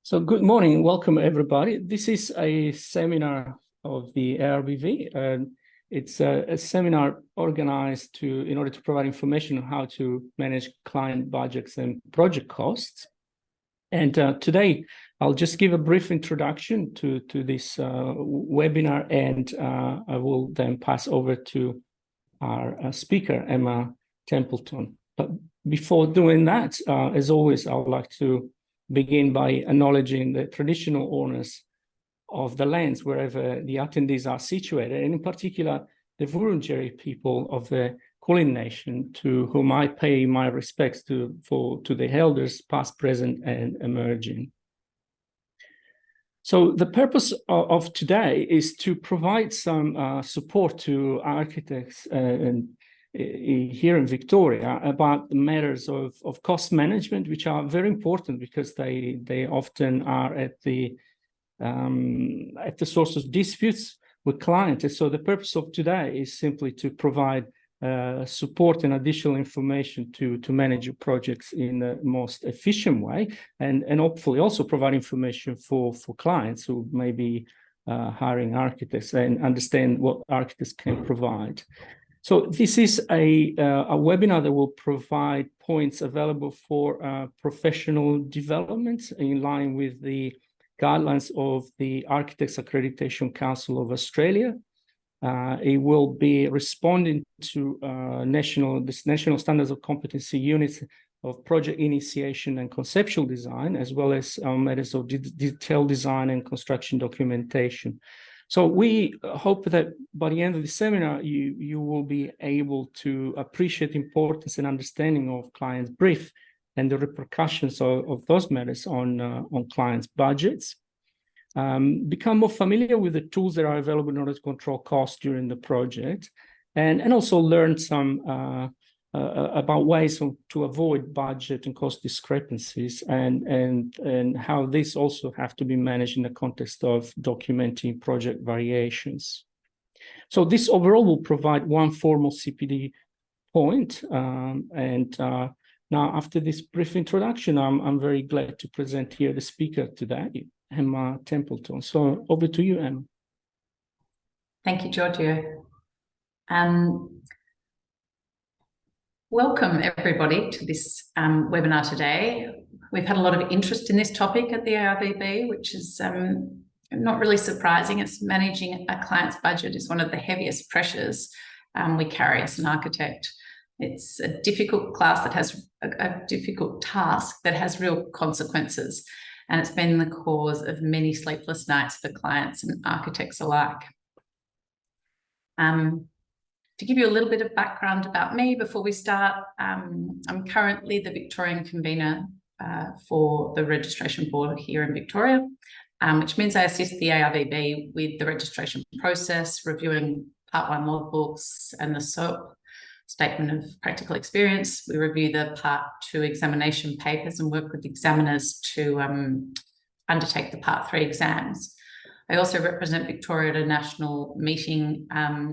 So good morning, welcome everybody. This is a seminar of the ARBV, and it's a seminar organized in order to provide information on how to manage client budgets and project costs. And today, I'll just give a brief introduction to this webinar, and I will then pass over to our speaker, Emma Templeton. But before doing that, as always, I would like to begin by acknowledging the traditional owners of the lands wherever the attendees are situated, and in particular, the Wurundjeri people of the Kulin Nation, to whom I pay my respects to the elders, past, present, and emerging. So the purpose of today is to provide some support to architects here in Victoria about the matters of cost management, which are very important because they often are at the source of disputes with clients. And so the purpose of today is simply to provide support and additional information to manage your projects in the most efficient way, and hopefully also provide information for clients who may be hiring architects and understand what architects can provide. So this is a webinar that will provide points available for professional development in line with the guidelines of the Architects Accreditation Council of Australia. It will be responding to national standards of competency units of project initiation and conceptual design, as well as matters of detailed design and construction documentation. So we hope that by the end of the seminar, you will be able to appreciate the importance and understanding of clients' brief and the repercussions of those matters on clients' budgets. Become more familiar with the tools that are available in order to control costs during the project, and also learn some about ways to avoid budget and cost discrepancies, and how these also have to be managed in the context of documenting project variations. So this overall will provide one formal CPD point, now after this brief introduction, I'm very glad to present here the speaker today, Emma Templeton. So over to you, Emma. Thank you, Giorgio. Welcome, everybody, to this webinar today. We've had a lot of interest in this topic at the ARBV, which is not really surprising. It's managing a client's budget is one of the heaviest pressures we carry as an architect. It's a difficult class that has a difficult task that has real consequences, and it's been the cause of many sleepless nights for clients and architects alike. To give you a little bit of background about me before we start, I'm currently the Victorian convener for the registration board here in Victoria, which means I assist the ARBV with the registration process, reviewing Part 1 logbooks and the SOAP, Statement of Practical Experience. We review the Part 2 examination papers and work with examiners to undertake the Part 3 exams. I also represent Victoria at a national meeting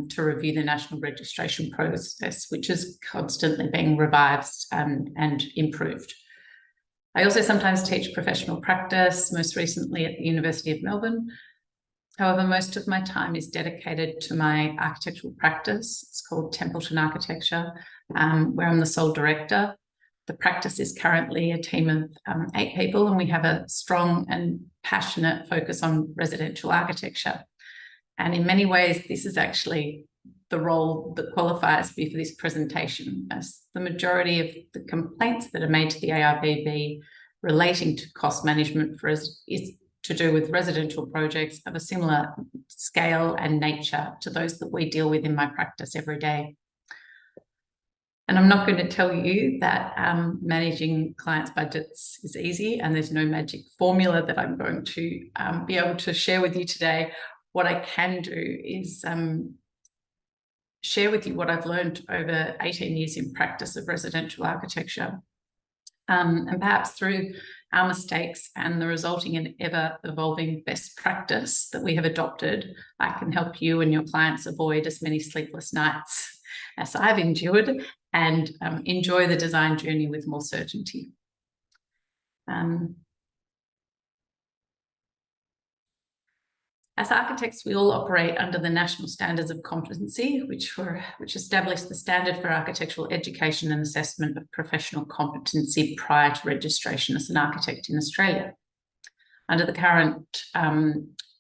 to review the national registration process, which is constantly being revised and improved. I also sometimes teach professional practice, most recently at the University of Melbourne. However, most of my time is dedicated to my architectural practice. It's called Templeton Architecture, where I'm the sole director. The practice is currently a team of 8 people, and we have a strong and passionate focus on residential architecture. And in many ways, this is actually the role that qualifies me for this presentation, as the majority of the complaints that are made to the ARBV relating to cost management is to do with residential projects of a similar scale and nature to those that we deal with in my practice every day. And I'm not going to tell you that managing clients' budgets is easy and there's no magic formula that I'm going to be able to share with you today. What I can do is share with you what I've learned over 18 years in practice of residential architecture. And perhaps through our mistakes and the resulting and ever-evolving best practice that we have adopted, I can help you and your clients avoid as many sleepless nights as I've endured, and enjoy the design journey with more certainty. As architects, we all operate under the National Standards of Competency, which established the standard for architectural education and assessment of professional competency prior to registration as an architect in Australia. Under the current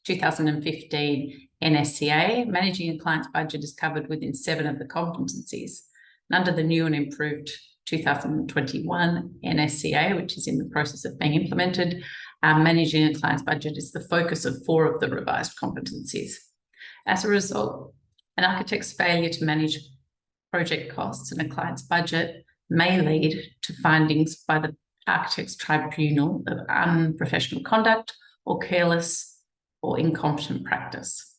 2015 NSCA, managing a client's budget is covered within 7 of the competencies. And under the new and improved 2021 NSCA, which is in the process of being implemented, managing a client's budget is the focus of 4 of the revised competencies. As a result, an architect's failure to manage project costs in a client's budget may lead to findings by the Architects Tribunal of unprofessional conduct or careless or incompetent practice.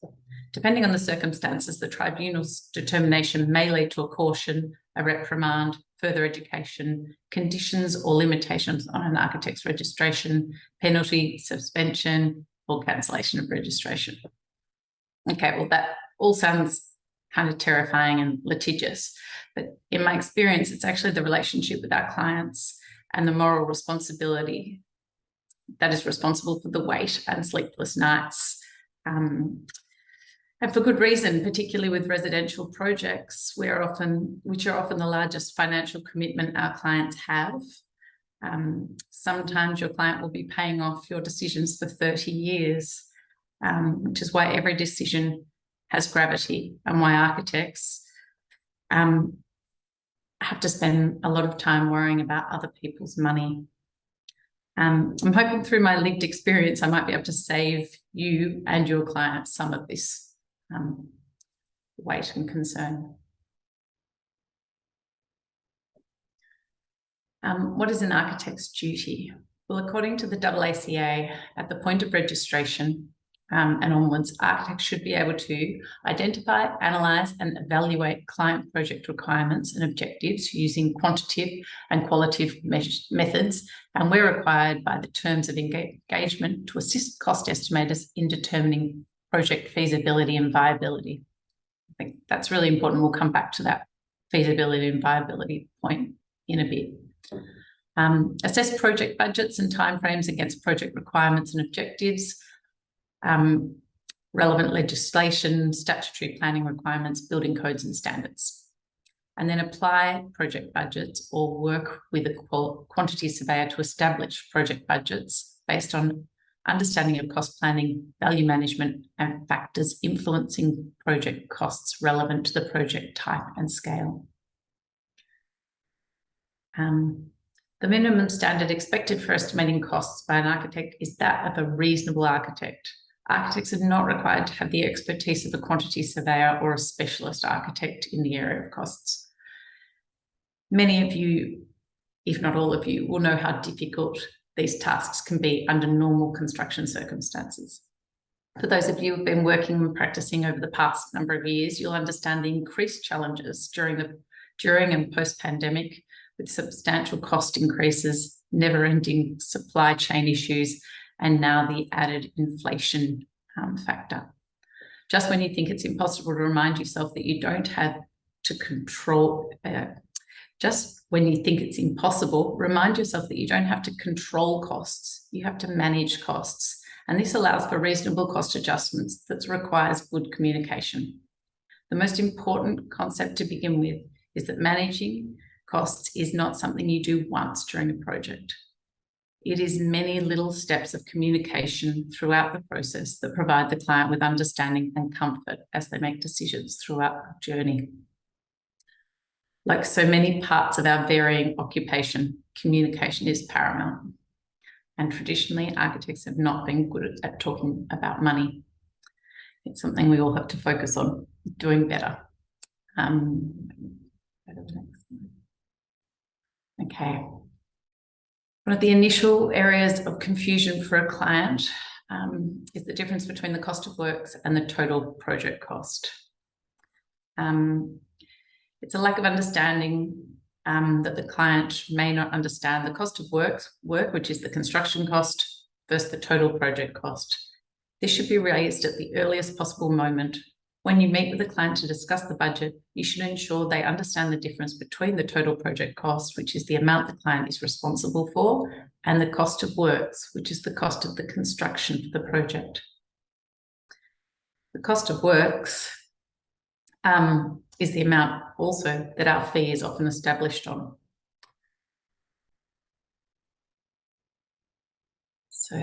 Depending on the circumstances, the tribunal's determination may lead to a caution, a reprimand, further education, conditions or limitations on an architect's registration, penalty, suspension, or cancellation of registration. Okay, well, that all sounds kind of terrifying and litigious, but in my experience, it's actually the relationship with our clients and the moral responsibility that is responsible for the weight and sleepless nights. And for good reason, particularly with residential projects, which are often the largest financial commitment our clients have. Sometimes your client will be paying off your decisions for 30 years, which is why every decision has gravity and why architects have to spend a lot of time worrying about other people's money. I'm hoping through my lived experience, I might be able to save you and your clients some of this weight and concern. What is an architect's duty? Well, according to the AACA, at the point of registration and onwards, architects should be able to identify, analyse and evaluate client project requirements and objectives using quantitative and qualitative methods, and where required by the terms of engagement, to assist cost estimators in determining project feasibility and viability. I think that's really important. We'll come back to that feasibility and viability point in a bit. Assess project budgets and timeframes against project requirements and objectives, relevant legislation, statutory planning requirements, building codes and standards. And then apply project budgets or work with a quantity surveyor to establish project budgets based on understanding of cost planning, value management, and factors influencing project costs relevant to the project type and scale. The minimum standard expected for estimating costs by an architect is that of a reasonable architect. Architects are not required to have the expertise of a quantity surveyor or a specialist architect in the area of costs. Many of you, if not all of you, will know how difficult these tasks can be under normal construction circumstances. For those of you who have been working and practicing over the past number of years, you'll understand the increased challenges during and post-pandemic, with substantial cost increases, never-ending supply chain issues, and now the added inflation factor. Just when you think it's impossible to remind yourself that you don't have to control, just when you think it's impossible, remind yourself that you don't have to control costs, you have to manage costs. And this allows for reasonable cost adjustments that requires good communication. The most important concept to begin with is that managing costs is not something you do once during a project. It is many little steps of communication throughout the process that provide the client with understanding and comfort as they make decisions throughout the journey. Like so many parts of our varying occupation, communication is paramount. And traditionally, architects have not been good at talking about money. It's something we all have to focus on doing better. Okay. One of the initial areas of confusion for a client is the difference between the cost of works and the total project cost. It's a lack of understanding that the client may not understand the cost of work, which is the construction cost, versus the total project cost. This should be raised at the earliest possible moment. When you meet with the client to discuss the budget, you should ensure they understand the difference between the total project cost, which is the amount the client is responsible for, and the cost of works, which is the cost of the construction for the project. The cost of works is the amount also that our fee is often established on. So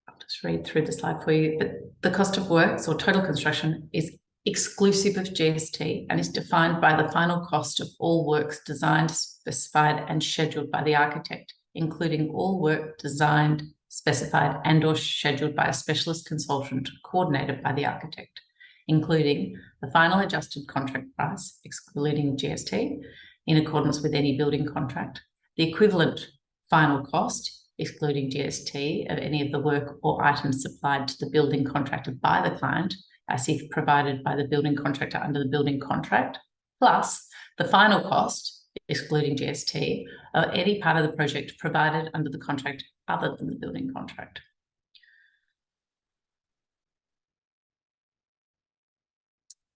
I'll just read through the slide for you. But the cost of works or total construction is exclusive of GST and is defined by the final cost of all works designed, specified and scheduled by the architect, including all work designed, specified and or scheduled by a specialist consultant coordinated by the architect, including the final adjusted contract price, excluding GST, in accordance with any building contract, the equivalent final cost, excluding GST, of any of the work or items supplied to the building contractor by the client, as if provided by the building contractor under the building contract, plus the final cost, excluding GST, of any part of the project provided under the contract other than the building contract.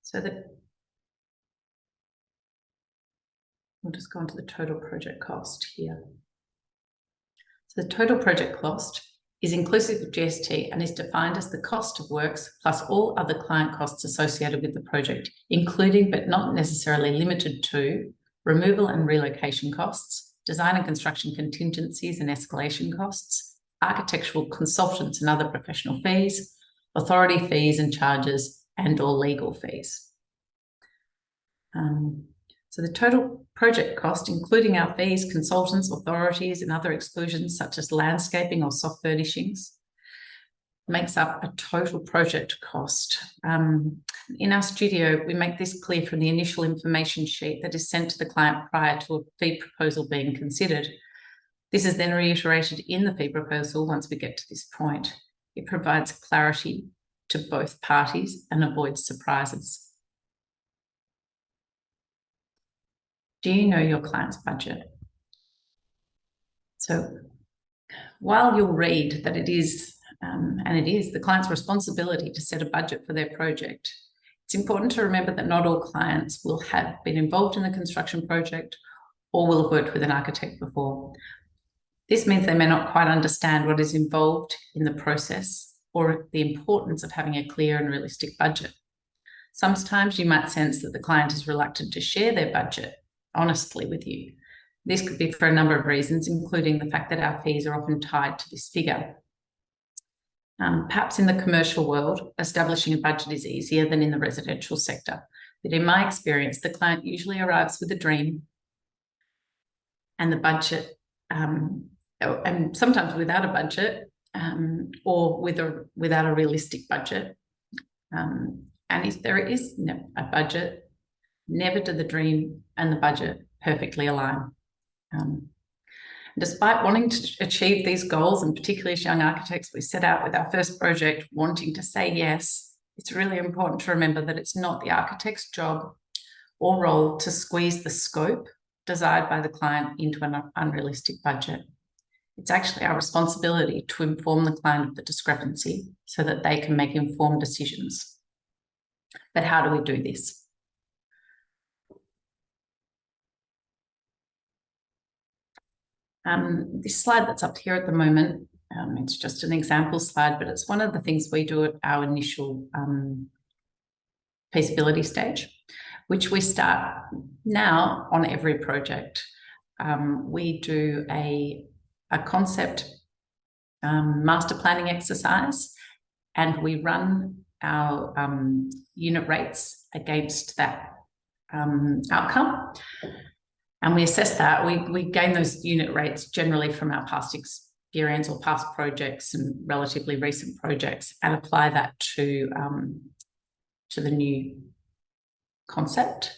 So we'll just go on to the total project cost here. So the total project cost is inclusive of GST and is defined as the cost of works plus all other client costs associated with the project, including but not necessarily limited to removal and relocation costs, design and construction contingencies and escalation costs, architectural consultants and other professional fees, authority fees and charges, and or legal fees. So the total project cost, including our fees, consultants, authorities, and other exclusions such as landscaping or soft furnishings, makes up a total project cost. In our studio, we make this clear from the initial information sheet that is sent to the client prior to a fee proposal being considered. This is then reiterated in the fee proposal once we get to this point. It provides clarity to both parties and avoids surprises. Do you know your client's budget? So while you'll read that it is, and it is the client's responsibility to set a budget for their project, it's important to remember that not all clients will have been involved in the construction project or will have worked with an architect before. This means they may not quite understand what is involved in the process or the importance of having a clear and realistic budget. Sometimes you might sense that the client is reluctant to share their budget honestly with you. This could be for a number of reasons, including the fact that our fees are often tied to this figure. Perhaps in the commercial world, establishing a budget is easier than in the residential sector. But in my experience, the client usually arrives with a dream and the budget, and sometimes without a budget, or without a realistic budget. And if there is a budget, never do the dream and the budget perfectly align. Despite wanting to achieve these goals, and particularly as young architects, we set out with our first project wanting to say yes, it's really important to remember that it's not the architect's job or role to squeeze the scope desired by the client into an unrealistic budget. It's actually our responsibility to inform the client of the discrepancy so that they can make informed decisions. But how do we do this? This slide that's up here at the moment, it's just an example slide, but it's one of the things we do at our initial feasibility stage, which we start now on every project. We do a concept master planning exercise, and we run our unit rates against that outcome. And we assess that. We gain those unit rates generally from our past experience or past projects and relatively recent projects, and apply that to the new concept.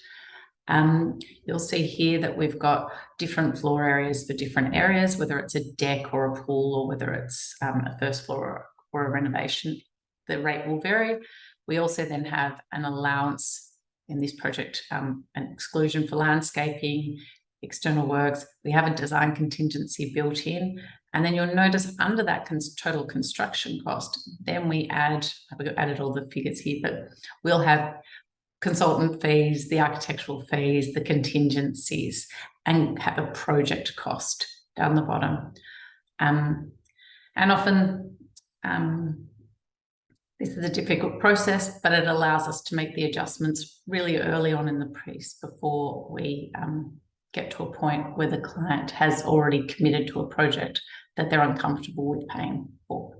You'll see here that we've got different floor areas for different areas, whether it's a deck or a pool, or whether it's a first floor or a renovation. The rate will vary. We also then have an allowance in this project, an exclusion for landscaping, external works. We have a design contingency built in. And then you'll notice under that total construction cost, then we've added all the figures here, but we'll have consultant fees, the architectural fees, the contingencies, and have a project cost down the bottom. And often This is a difficult process, but it allows us to make the adjustments really early on in the piece before we get to a point where the client has already committed to a project that they're uncomfortable with paying for.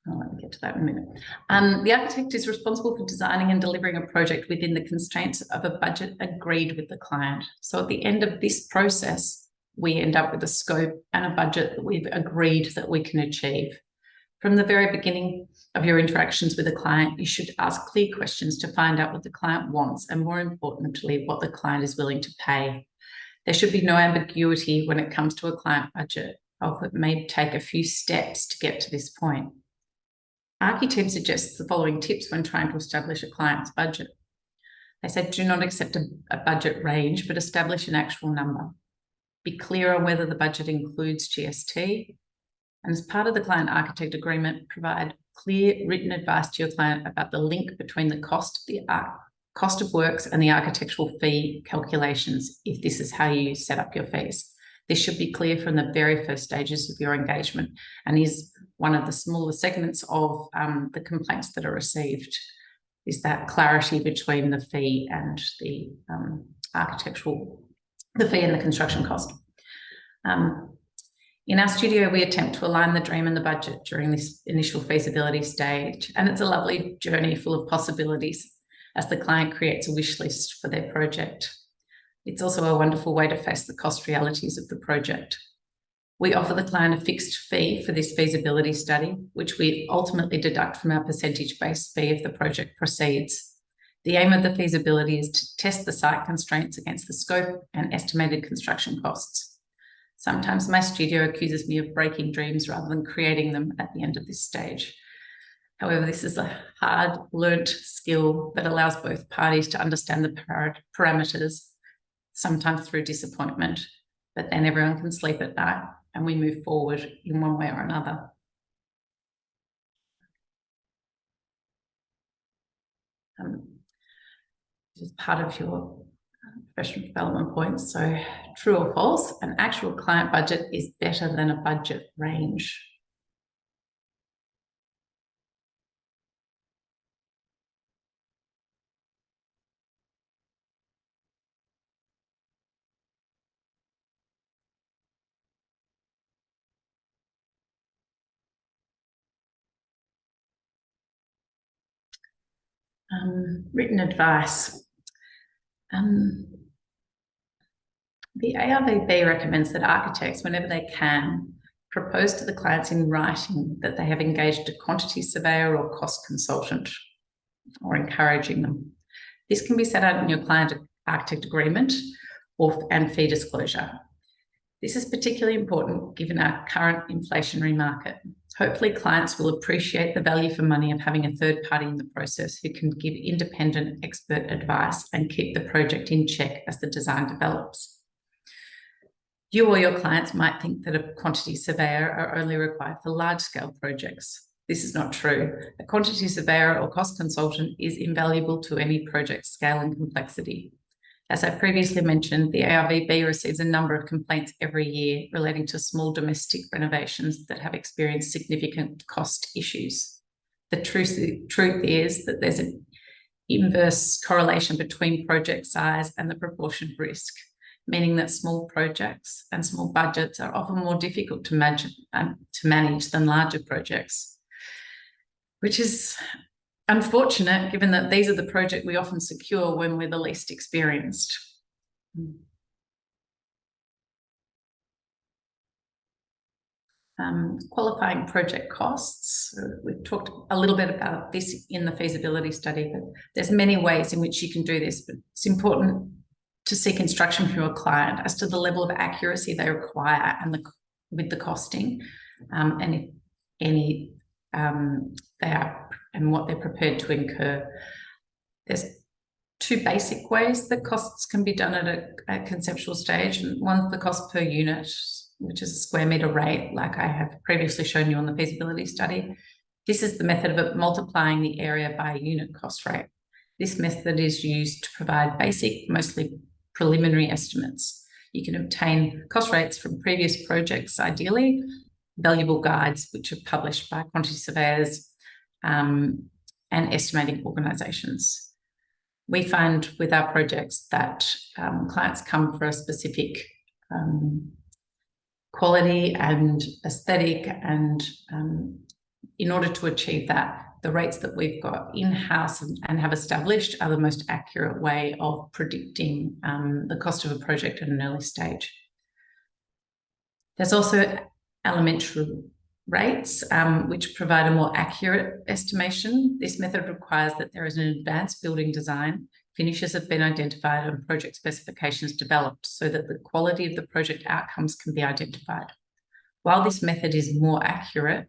Let me get to that in a minute. The architect is responsible for designing and delivering a project within the constraints of a budget agreed with the client. So at the end of this process, we end up with a scope and a budget that we've agreed that we can achieve. From the very beginning of your interactions with a client, you should ask clear questions to find out what the client wants and, more importantly, what the client is willing to pay. There should be no ambiguity when it comes to a client budget, of it may take a few steps to get to this point. Archi team suggests the following tips when trying to establish a client's budget. They say do not accept a budget range, but establish an actual number. Be clear on whether the budget includes GST. And as part of the client architect agreement, provide clear written advice to your client about the link between the cost of works and the architectural fee calculations, if this is how you set up your fees. This should be clear from the very first stages of your engagement and is one of the smaller segments of the complaints that are received, is that clarity between the fee and the fee and the construction cost. In our studio, we attempt to align the dream and the budget during this initial feasibility stage, and it's a lovely journey full of possibilities as the client creates a wish list for their project. It's also a wonderful way to face the cost realities of the project. We offer the client a fixed fee for this feasibility study, which we ultimately deduct from our percentage-based fee if the project proceeds. The aim of the feasibility is to test the site constraints against the scope and estimated construction costs. Sometimes my studio accuses me of breaking dreams rather than creating them at the end of this stage. However, this is a hard-learnt skill that allows both parties to understand the parameters, sometimes through disappointment, but then everyone can sleep at night and we move forward in one way or another. This is part of your professional development points. So true or false, an actual client budget is better than a budget range. Written advice. The ARBV recommends that architects, whenever they can, propose to the clients in writing that they have engaged a quantity surveyor or cost consultant, or encouraging them. This can be set out in your client architect agreement and fee disclosure. This is particularly important given our current inflationary market. Hopefully, clients will appreciate the value for money of having a third party in the process who can give independent expert advice and keep the project in check as the design develops. You or your clients might think that a quantity surveyor are only required for large-scale projects. This is not true. A quantity surveyor or cost consultant is invaluable to any project scale and complexity. As I previously mentioned, the ARBV receives a number of complaints every year relating to small domestic renovations that have experienced significant cost issues. The truth is that there's an inverse correlation between project size and the proportion of risk, meaning that small projects and small budgets are often more difficult to manage than larger projects, which is unfortunate given that these are the projects we often secure when we're the least experienced. Qualifying project costs. We've talked a little bit about this in the feasibility study, but there's many ways in which you can do this, but it's important to seek instruction from your client as to the level of accuracy they require and with the costing, and if any they are and what they're prepared to incur. There's two basic ways that costs can be done at a conceptual stage. One's the cost per unit, which is a square metre rate, like I have previously shown you on the feasibility study. This is the method of multiplying the area by a unit cost rate. This method is used to provide basic, mostly preliminary estimates. You can obtain cost rates from previous projects, ideally, valuable guides which are published by quantity surveyors and estimating organisations. We find with our projects that clients come for a specific quality and aesthetic, and in order to achieve that, the rates that we've got in-house and have established are the most accurate way of predicting the cost of a project at an early stage. There's also elementary rates, which provide a more accurate estimation. This method requires that there is an advanced building design, finishes have been identified, and project specifications developed so that the quality of the project outcomes can be identified. While this method is more accurate,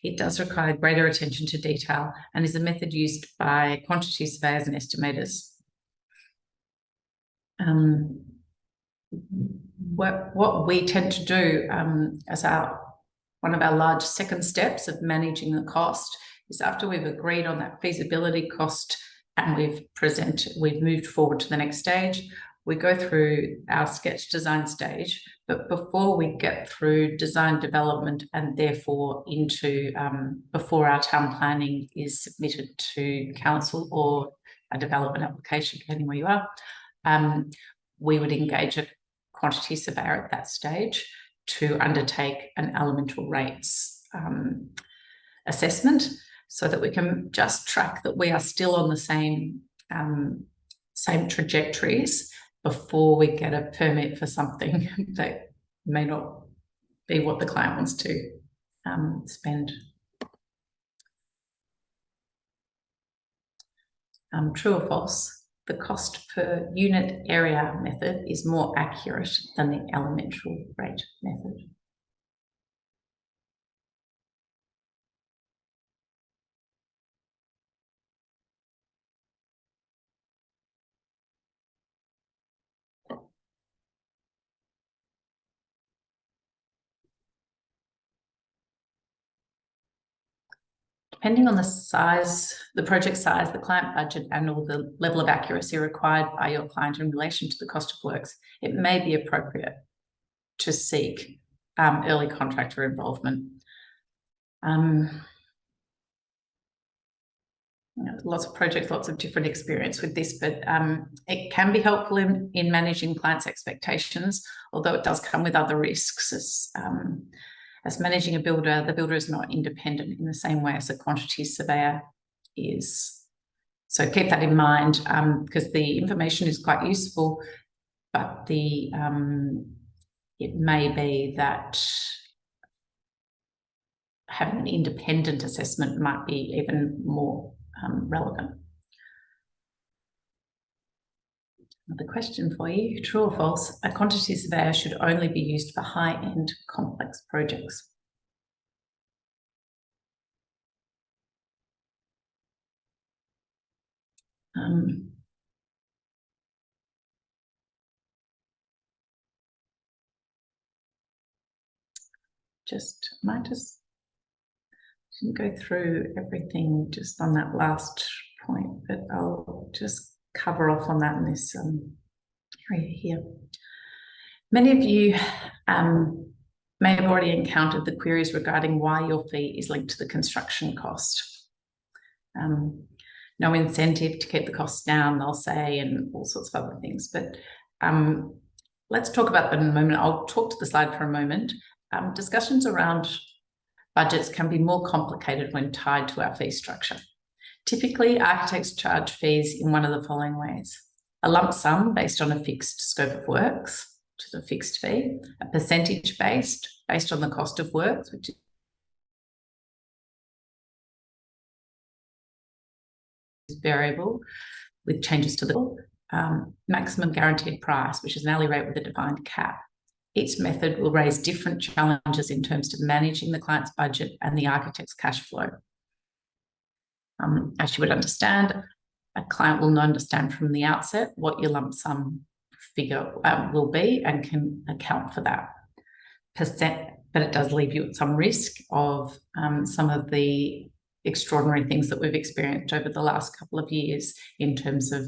it does require greater attention to detail and is a method used by quantity surveyors and estimators. What we tend to do as one of our large second steps of managing the cost is, after we've agreed on that feasibility cost and we've moved forward to the next stage, we go through our sketch design stage. But before we get through design development and therefore into before our town planning is submitted to council or a development application, depending where you are, we would engage a quantity surveyor at that stage to undertake an elemental rates assessment, so that we can just track that we are still on the same trajectories before we get a permit for something that may not be what the client wants to spend. True or false? The cost per unit area method is more accurate than the elemental rate method. Depending on the size, the project size, the client budget, and or the level of accuracy required by your client in relation to the cost of works, it may be appropriate to seek early contractor involvement. Lots of projects, lots of different experience with this, but it can be helpful in managing clients' expectations, although it does come with other risks. As managing a builder, the builder is not independent in the same way as a quantity surveyor is. So keep that in mind, because the information is quite useful, but it may be that having an independent assessment might be even more relevant. Another question for you, true or false? A quantity surveyor should only be used for high-end complex projects. Might just go through everything just on that last point, but I'll just cover off on that in this area here. Many of you may have already encountered the queries regarding why your fee is linked to the construction cost. No incentive to keep the costs down, they'll say, and all sorts of other things. But let's talk about that in a moment. I'll talk to the slide for a moment. Discussions around budgets can be more complicated when tied to our fee structure. Typically, architects charge fees in one of the following ways: a lump sum based on a fixed scope of works, which is a fixed fee, a percentage based on the cost of works, which is variable with changes to the maximum guaranteed price, which is an hourly rate with a defined cap. Each method will raise different challenges in terms of managing the client's budget and the architect's cash flow. As you would understand, a client will not understand from the outset what your lump sum figure will be and can account for that percent, but it does leave you at some risk of some of the extraordinary things that we've experienced over the last couple of years in terms of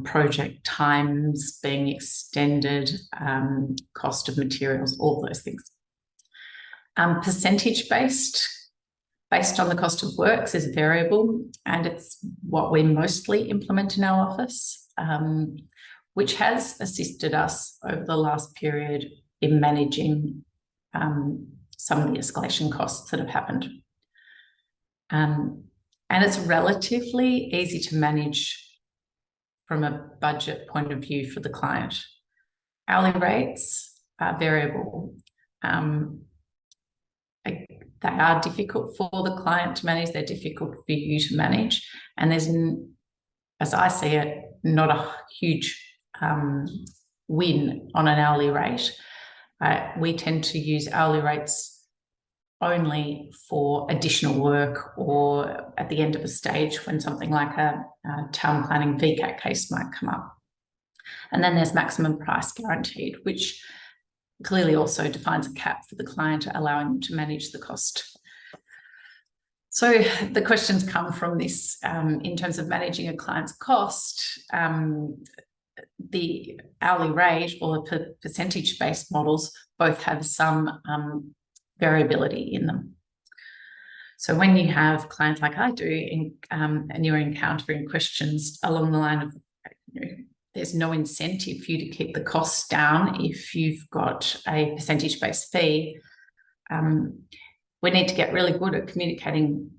project times being extended, cost of materials, all those things. Percentage-based, based on the cost of works, is variable, and it's what we mostly implement in our office, which has assisted us over the last period in managing some of the escalation costs that have happened. And it's relatively easy to manage from a budget point of view for the client. Hourly rates are variable. They are difficult for the client to manage, they're difficult for you to manage, and there's, as I see it, not a huge win on an hourly rate. We tend to use hourly rates only for additional work or at the end of a stage when something like a town planning VCAT case might come up. And then there's maximum price guaranteed, which clearly also defines a cap for the client, allowing them to manage the cost. So the questions come from this in terms of managing a client's cost. The hourly rate or the percentage-based models both have some variability in them. So when you have clients like I do, and you're encountering questions along the line of, there's no incentive for you to keep the costs down if you've got a percentage-based fee, we need to get really good at communicating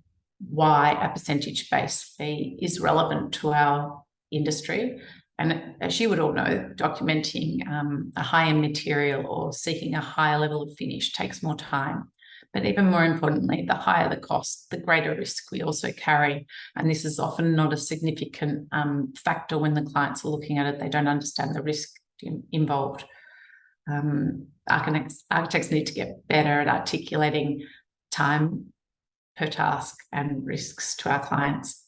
why a percentage-based fee is relevant to our industry. And as you would all know, documenting a high-end material or seeking a higher level of finish takes more time. But even more importantly, the higher the cost, the greater risk we also carry. And this is often not a significant factor when the clients are looking at it. They don't understand the risk involved. Architects need to get better at articulating time per task and risks to our clients.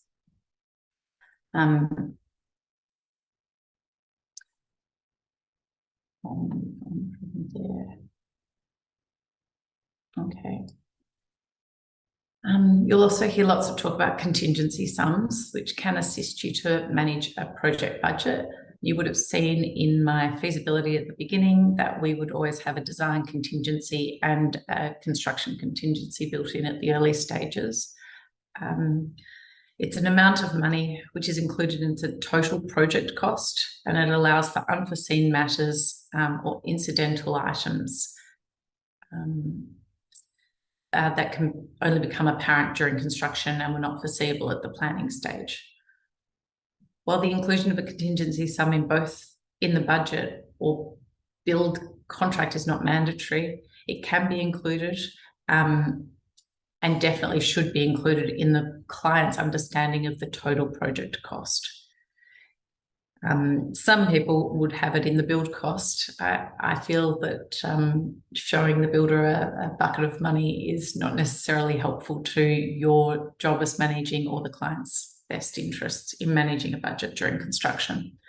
Okay. You'll also hear lots of talk about contingency sums, which can assist you to manage a project budget. You would have seen in my feasibility at the beginning that we would always have a design contingency and a construction contingency built in at the early stages. It's an amount of money which is included into total project cost, and it allows for unforeseen matters or incidental items that can only become apparent during construction and were not foreseeable at the planning stage. While the inclusion of a contingency sum in the budget or build contract is not mandatory, it can be included and definitely should be included in the client's understanding of the total project cost. Some people would have it in the build cost. I feel that showing the builder a bucket of money is not necessarily helpful to your job as managing or the client's best interests in managing a budget during construction.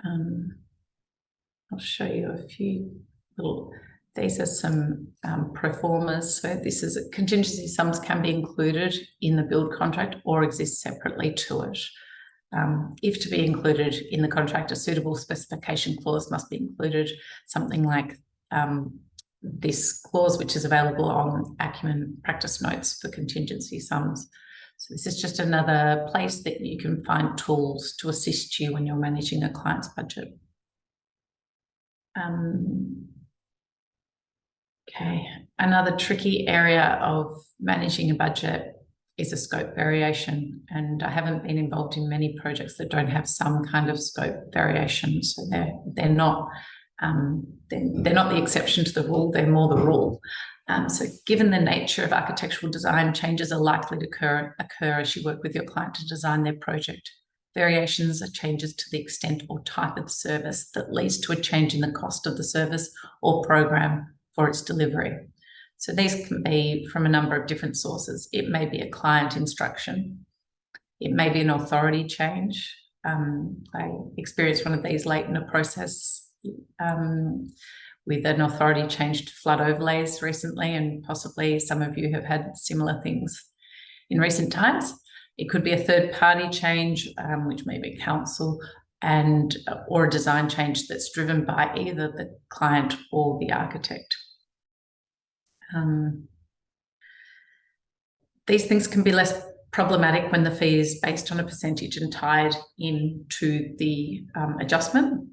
I'll show you a few little, these are some pro formas. So this is contingency sums can be included in the build contract or exist separately to it. If to be included in the contract, a suitable specification clause must be included, something like this clause, which is available on Acumen practice notes for contingency sums. So this is just another place that you can find tools to assist you when you're managing a client's budget. Okay, another tricky area of managing a budget is a scope variation, and I haven't been involved in many projects that don't have some kind of scope variation. So they're not the exception to the rule; they're more the rule. So, given the nature of architectural design, changes are likely to occur as you work with your client to design their project. Variations are changes to the extent or type of service that leads to a change in the cost of the service or program for its delivery. So these can be from a number of different sources. It may be a client instruction. It may be an authority change. I experienced one of these late in a process with an authority change to flood overlays recently, and possibly some of you have had similar things in recent times. It could be a third party change, which may be council, or a design change that's driven by either the client or the architect. These things can be less problematic when the fee is based on a percentage and tied into the adjustment.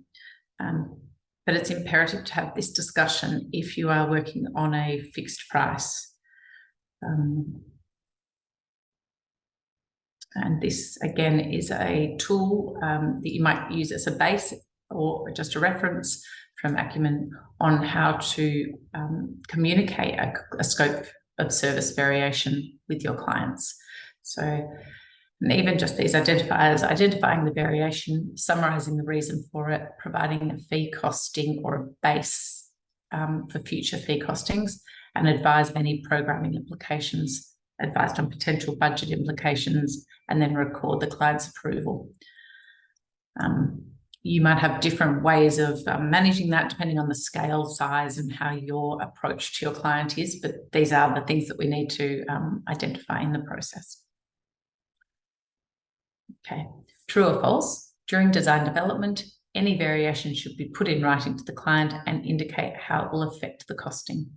But it's imperative to have this discussion if you are working on a fixed price. And this, again, is a tool that you might use as a base or just a reference from Acumen on how to communicate a scope of service variation with your clients. So, and even just these identifiers, identifying the variation, summarising the reason for it, providing a fee costing or a base for future fee costings, and advise of any programming implications, advised on potential budget implications, and then record the client's approval. You might have different ways of managing that depending on the scale, size, and how your approach to your client is, but these are the things that we need to identify in the process. Okay, true or false? During design development, any variation should be put in writing to the client and indicate how it will affect the costing.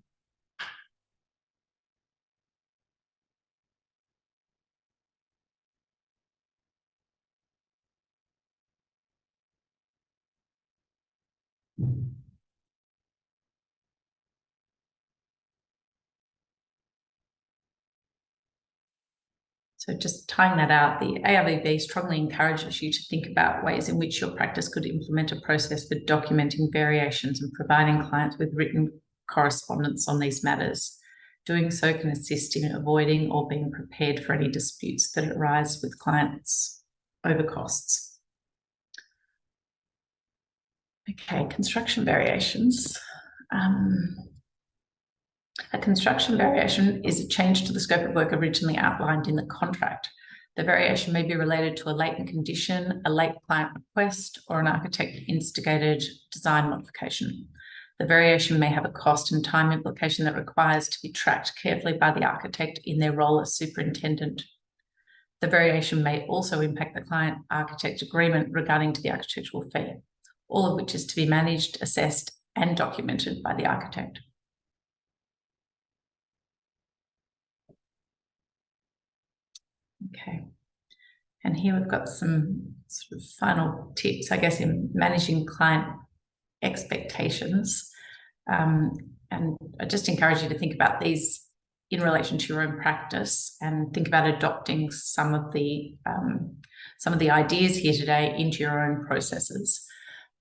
So just tying that out, the ARBV strongly encourages you to think about ways in which your practice could implement a process for documenting variations and providing clients with written correspondence on these matters. Doing so can assist in avoiding or being prepared for any disputes that arise with clients over costs. Okay, construction variations. A construction variation is a change to the scope of work originally outlined in the contract. The variation may be related to a latent condition, a late client request, or an architect-instigated design modification. The variation may have a cost and time implication that requires to be tracked carefully by the architect in their role as superintendent. The variation may also impact the client-architect agreement regarding to the architectural fee, all of which is to be managed, assessed, and documented by the architect. Okay, and here we've got some sort of final tips, I guess, in managing client expectations. And I just encourage you to think about these in relation to your own practice and think about adopting some of the ideas here today into your own processes.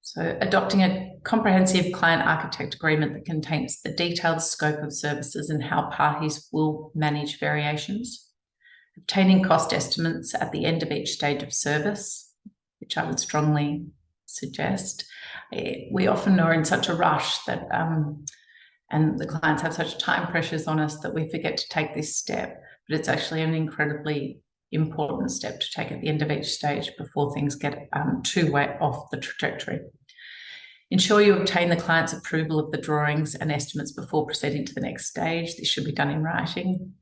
So adopting a comprehensive client-architect agreement that contains the detailed scope of services and how parties will manage variations. Obtaining cost estimates at the end of each stage of service, which I would strongly suggest. We often are in such a rush that, and the clients have such time pressures on us that we forget to take this step, but it's actually an incredibly important step to take at the end of each stage before things get too way off the trajectory. Ensure you obtain the client's approval of the drawings and estimates before proceeding to the next stage. This should be done in writing.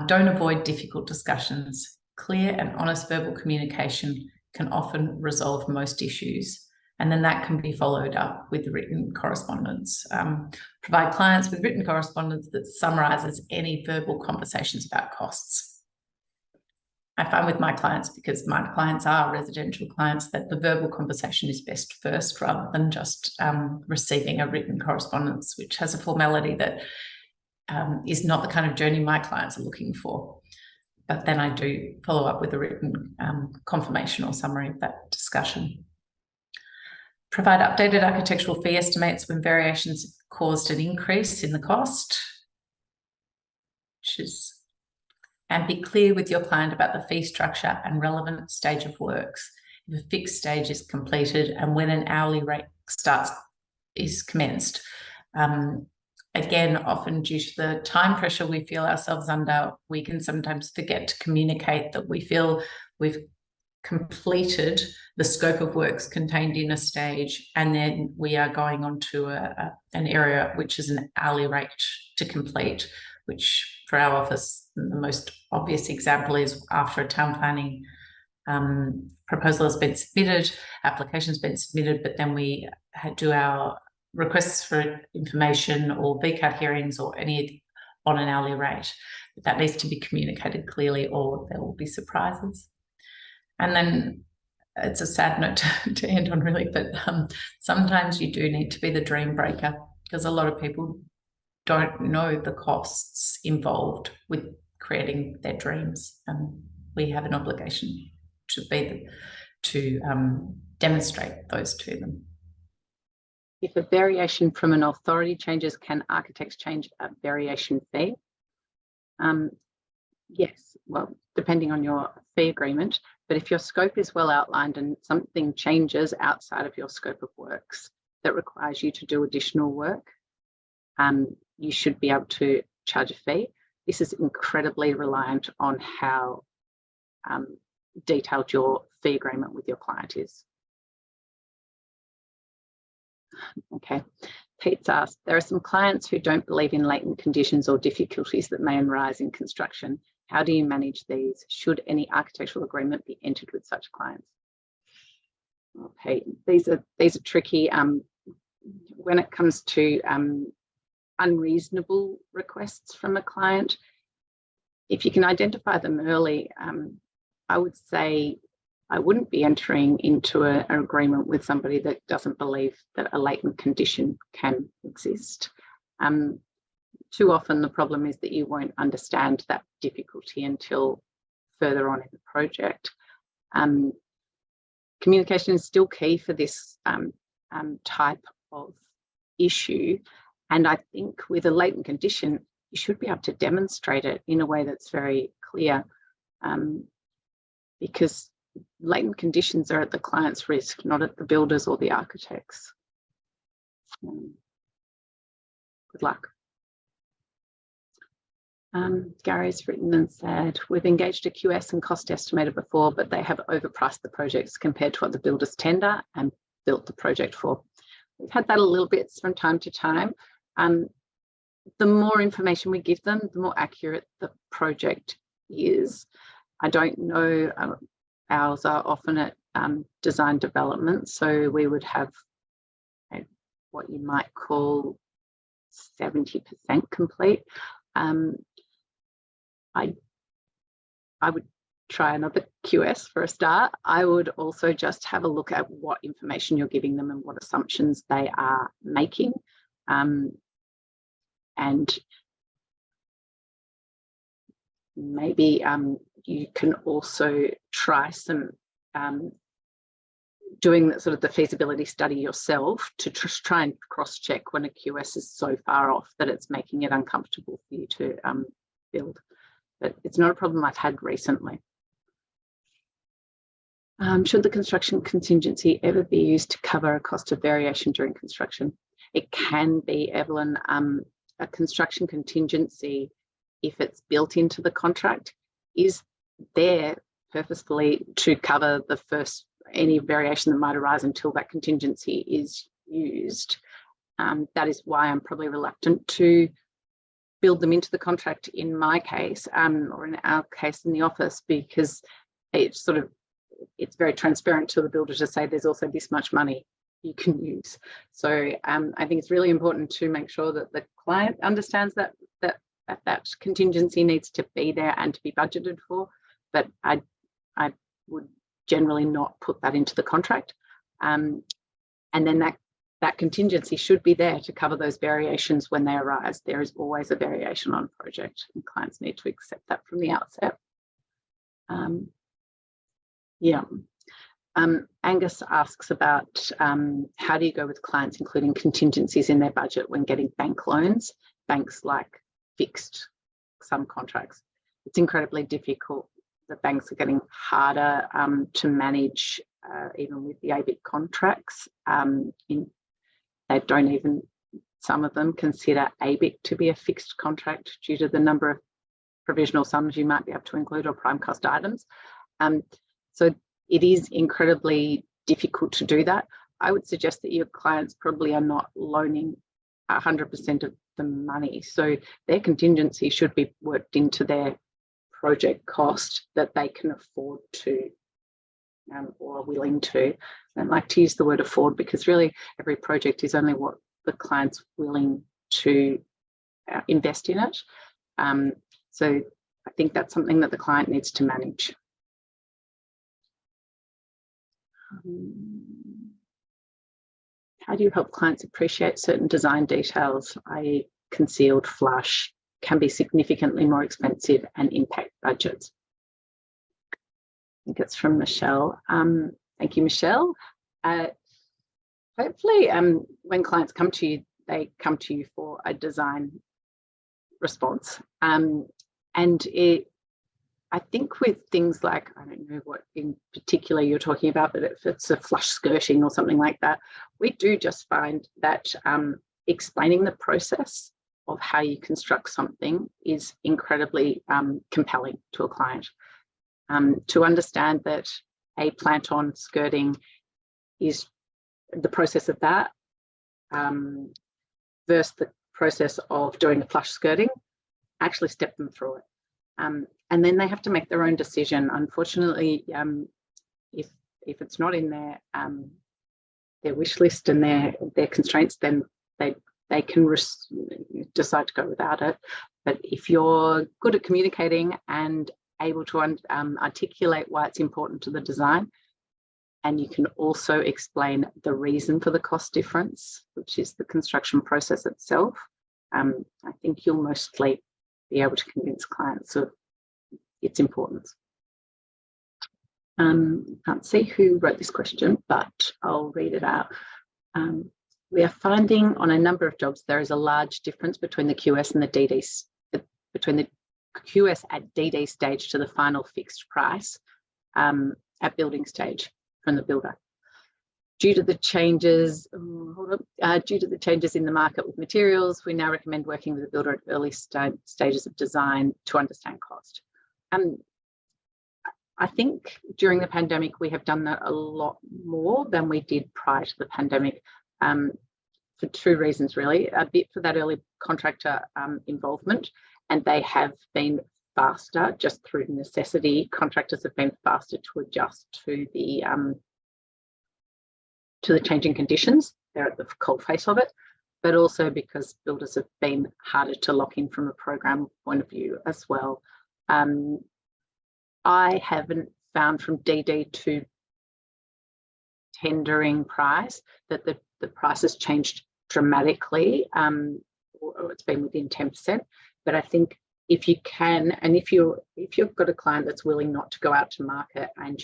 Don't avoid difficult discussions. Clear and honest verbal communication can often resolve most issues, and then that can be followed up with written correspondence. Provide clients with written correspondence that summarises any verbal conversations about costs. I find with my clients, because my clients are residential clients, that the verbal conversation is best first rather than just receiving a written correspondence, which has a formality that is not the kind of journey my clients are looking for. But then I do follow up with a written confirmation or summary of that discussion. Provide updated architectural fee estimates when variations caused an increase in the cost, and be clear with your client about the fee structure and relevant stage of works. If a fixed stage is completed and when an hourly rate is commenced. Again, often due to the time pressure we feel ourselves under, we can sometimes forget to communicate that we feel we've completed the scope of works contained in a stage, and then we are going on to an area which is an hourly rate to complete, which for our office, the most obvious example is after a town planning proposal has been submitted, application's been submitted, but then we do our requests for information or VCAT hearings or any on an hourly rate. That needs to be communicated clearly, or there will be surprises. And then it's a sad note to end on, really, but sometimes you do need to be the dream breaker, because a lot of people don't know the costs involved with creating their dreams, and we have an obligation to demonstrate those to them. If a variation from an authority changes, can architects change a variation fee? Yes, well, depending on your fee agreement, but if your scope is well outlined and something changes outside of your scope of works that requires you to do additional work, you should be able to charge a fee. This is incredibly reliant on how detailed your fee agreement with your client is. Okay, Pete's asked, there are some clients who don't believe in latent conditions or difficulties that may arise in construction. How do you manage these? Should any architectural agreement be entered with such clients? Okay, these are tricky. When it comes to unreasonable requests from a client, if you can identify them early, I would say I wouldn't be entering into an agreement with somebody that doesn't believe that a latent condition can exist. Too often the problem is that you won't understand that difficulty until further on in the project. Communication is still key for this type of issue. And I think with a latent condition, you should be able to demonstrate it in a way that's very clear, because latent conditions are at the client's risk, not at the builders or the architects. Good luck. Gary's written and said, we've engaged a QS and cost estimator before, but they have overpriced the projects compared to what the builders tender and built the project for. We've had that a little bit from time to time. The more information we give them, the more accurate the project is. I don't know, ours are often at design development, so we would have what you might call 70% complete. I would try another QS for a start. I would also just have a look at what information you're giving them and what assumptions they are making. And maybe you can also try some doing sort of the feasibility study yourself to try and cross-check when a QS is so far off that it's making it uncomfortable for you to build. But it's not a problem I've had recently. Should the construction contingency ever be used to cover a cost of variation during construction? It can be, Evelyn. A construction contingency, if it's built into the contract, is there purposefully to cover the first any variation that might arise until that contingency is used. That is why I'm probably reluctant to build them into the contract in my case, or in our case in the office, because it's it's very transparent to the builder to say there's also this much money you can use. So I think it's really important to make sure that the client understands that contingency needs to be there and to be budgeted for, but I would generally not put that into the contract. And then that contingency should be there to cover those variations when they arise. There is always a variation on a project, and clients need to accept that from the outset. Angus asks about how do you go with clients including contingencies in their budget when getting bank loans? Banks like fixed sum contracts. It's incredibly difficult. The banks are getting harder to manage, even with the ABIC contracts. They don't even, some of them consider ABIC to be a fixed contract due to the number of provisional sums you might be able to include or prime cost items. So it is incredibly difficult to do that. I would suggest that your clients probably are not loaning 100% of the money. So their contingency should be worked into their project cost that they can afford to or are willing to. I don't like to use the word afford, because really every project is only what the client's willing to invest in it. So I think that's something that the client needs to manage. How do you help clients appreciate certain design details, i.e. concealed, flush, can be significantly more expensive and impact budgets? I think it's from Michelle. Thank you, Michelle. Hopefully, when clients come to you, they come to you for a design response. I think with things like, I don't know what in particular you're talking about, but if it's a flush skirting or something like that, we do just find that explaining the process of how you construct something is incredibly compelling to a client. To understand that a plant-on skirting is the process of that versus the process of doing a flush skirting, actually step them through it. And then they have to make their own decision. Unfortunately, if it's not in their wish list and their constraints, then they can decide to go without it. But if you're good at communicating and able to articulate why it's important to the design, and you can also explain the reason for the cost difference, which is the construction process itself, I think you'll mostly be able to convince clients of its importance. Can't see who wrote this question, but I'll read it out. We are finding on a number of jobs there is a large difference between the QS and the DD, between the QS at DD stage to the final fixed price at building stage from the builder. Due to the changes, due to the changes in the market with materials, we now recommend working with the builder at early stages of design to understand cost. I think during the pandemic, we have done that a lot more than we did prior to the pandemic, for two reasons, really. A bit for that early contractor involvement, and they have been faster just through necessity. Contractors have been faster to adjust to the changing conditions. They're at the cold face of it, but also because builders have been harder to lock in from a program point of view as well. I haven't found from DD to tendering price that the price has changed dramatically, or it's been within 10%. But I think if you can, and if you've got a client that's willing not to go out to market and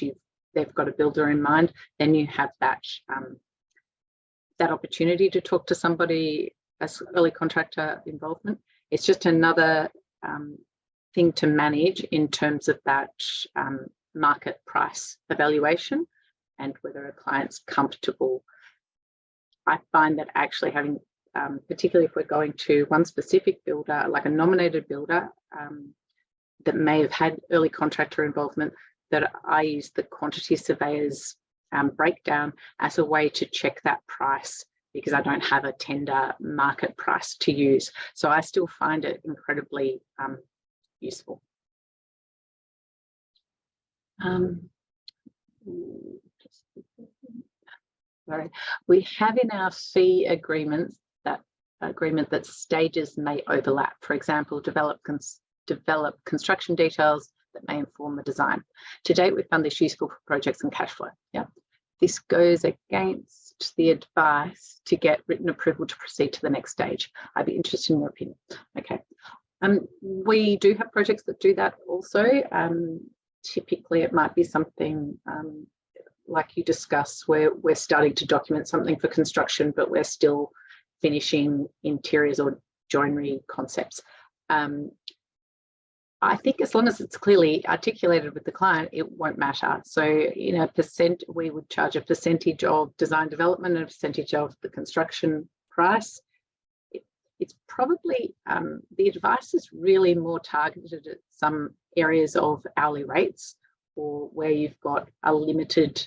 they've got a builder in mind, then you have that that opportunity to talk to somebody as early contractor involvement. It's just another thing to manage in terms of that market price evaluation and whether a client's comfortable. I find that actually having, particularly if we're going to one specific builder, like a nominated builder that may have had early contractor involvement, that I use the quantity surveyors breakdown as a way to check that price, because I don't have a tender market price to use. So I still find it incredibly useful. Sorry. We have in our fee agreements that agreement that stages may overlap. For example, develop construction details that may inform the design. To date, we found this useful for projects and cash flow. Yeah, this goes against the advice to get written approval to proceed to the next stage. I'd be interested in your opinion. Okay. We do have projects that do that also. Typically, it might be something like you discuss, where we're starting to document something for construction, but we're still finishing interiors or joinery concepts. I think as long as it's clearly articulated with the client, it won't matter. So in a percent, we would charge a percentage of design development and a percentage of the construction price. It's probably, the advice is really more targeted at some areas of hourly rates, or where you've got a limited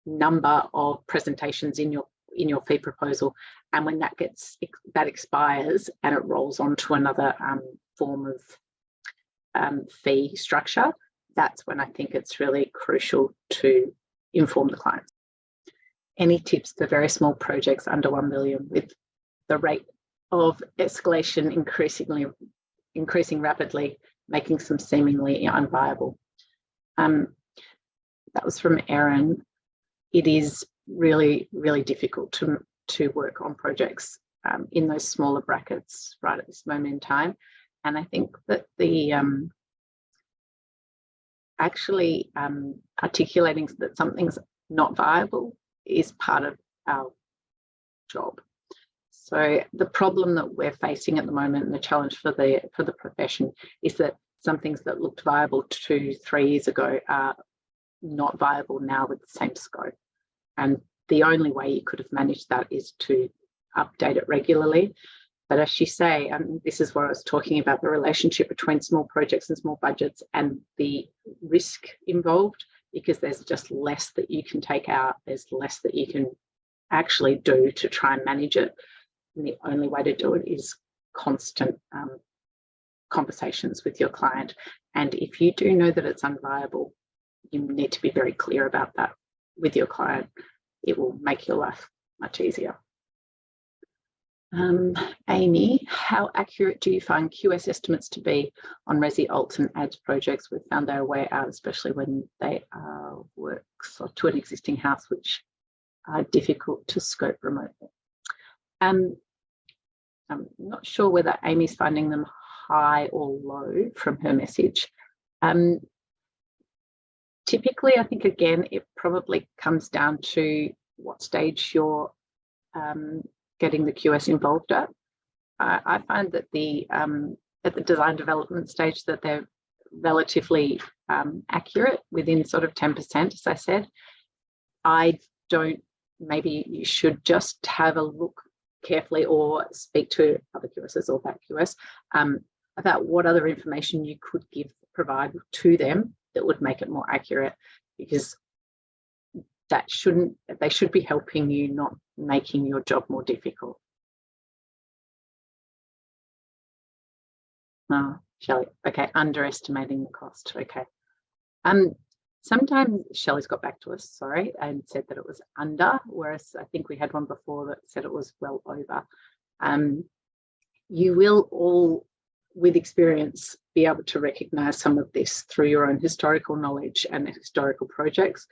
number of presentations in your fee proposal, and when that expires and it rolls onto another form of fee structure, that's when I think it's really crucial to inform the client. Any tips for very small projects under 1 million with the rate of escalation increasing rapidly, making some seemingly unviable? That was from Erin. It is really, really difficult to work on projects in those smaller brackets right at this moment in time. And I think that the actually articulating that something's not viable is part of our job. So the problem that we're facing at the moment, and the challenge for the profession, is that some things that looked viable 2-3 years ago are not viable now with the same scope. And the only way you could have managed that is to update it regularly. But as you say, this is what I was talking about, the relationship between small projects and small budgets and the risk involved, because there's just less that you can take out, there's less that you can actually do to try and manage it. And the only way to do it is constant conversations with your client. And if you do know that it's unviable, you need to be very clear about that with your client. It will make your life much easier. Amy, how accurate do you find QS estimates to be on Resi Alts and ads projects? We've found they're way out, especially when they are works to an existing house, which are difficult to scope remotely. I'm not sure whether Amy's finding them high or low from her message. Typically, I think, again, it probably comes down to what stage you're getting the QS involved at. I find that at the design development stage that they're relatively accurate, within sort of 10%, as I said. Maybe you should just have a look carefully or speak to other QSs or that QS about what other information you could provide to them that would make it more accurate, because they should be helping you, not making your job more difficult. Oh, Shelley, okay, underestimating the cost, okay. Sometimes Shelley's got back to us, sorry, and said that it was under, whereas I think we had one before that said it was well over. You will all, with experience, be able to recognise some of this through your own historical knowledge and historical projects.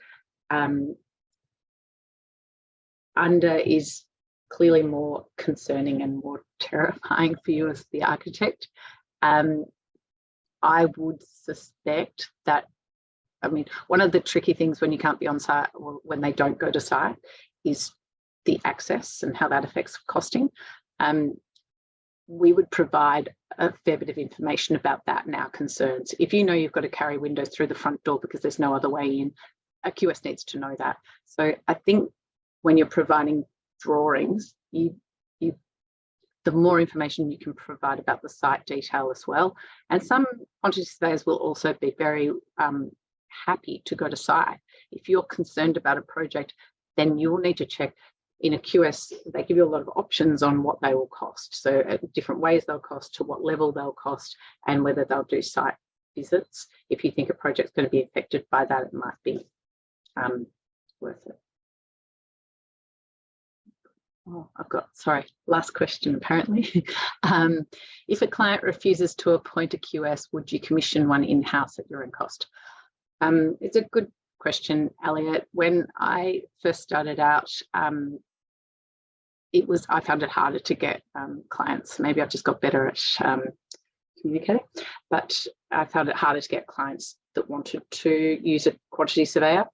Under is clearly more concerning and more terrifying for you as the architect. I would suspect that, I mean, one of the tricky things when you can't be on site, or when they don't go to site, is the access and how that affects costing. We would provide a fair bit of information about that in our concerns. If you know you've got to carry windows through the front door because there's no other way in, a QS needs to know that. So I think when you're providing drawings, the more information you can provide about the site detail as well. And some quantity surveyors will also be very happy to go to site. If you're concerned about a project, then you will need to check. In a QS, they give you a lot of options on what they will cost. So different ways they'll cost, to what level they'll cost, and whether they'll do site visits. If you think a project's going to be affected by that, it might be worth it. Oh, sorry, last question apparently. If a client refuses to appoint a QS, would you commission one in-house at your own cost? It's a good question, Elliot. When I first started out, I found it harder to get clients. Maybe I've just got better at communicating, but I found it harder to get clients that wanted to use a quantity surveyor.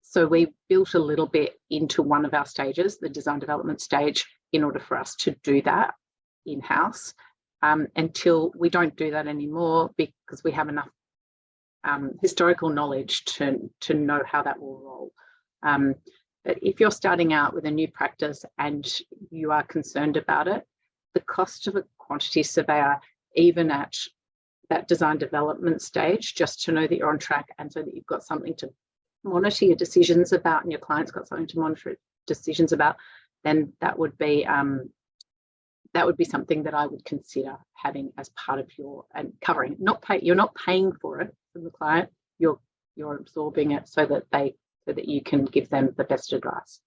So we built a little bit into one of our stages, the design development stage, in order for us to do that in-house, until we don't do that anymore, because we have enough historical knowledge to know how that will roll. But if you're starting out with a new practice and you are concerned about it, the cost of a quantity surveyor, even at that design development stage, just to know that you're on track and so that you've got something to monitor your decisions about, and your client's got something to monitor decisions about, then that would be something that I would consider having as part of your and covering. You're not paying for it from the client. You're absorbing it so that they so that you can give them the best advice.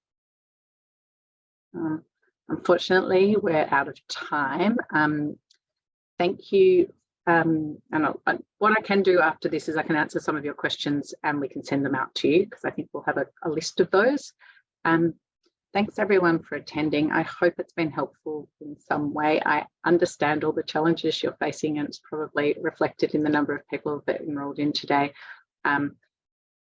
Unfortunately, we're out of time. Thank you. What I can do after this is I can answer some of your questions and we can send them out to you, because I think we'll have a list of those. Thanks everyone for attending. I hope it's been helpful in some way. I understand all the challenges you're facing, and it's probably reflected in the number of people that enrolled in today.